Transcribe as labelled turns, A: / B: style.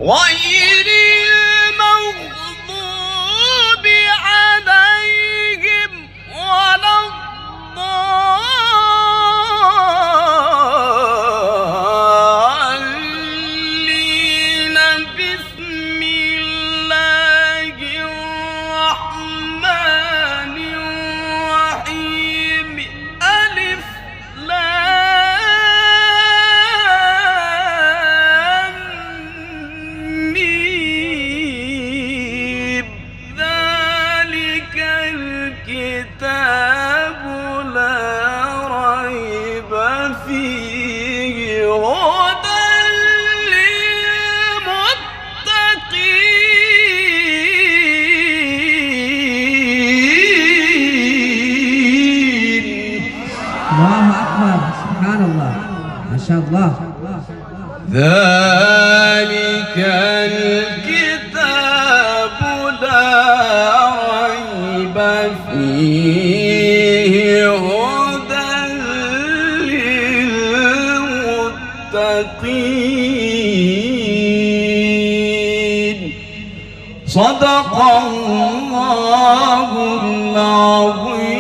A: غير المغضوب عليهم ولا الضالين. بسم الله الرحمن الرحيم. ألف لام ميم. ذلك الكتاب لا ريب فيه هدى للمتقين.
B: الله أكبر. سبحان الله ما شاء الله.
A: ذلك الكتاب لا ريب فيه هدى للمتقين. صدق الله العظيم.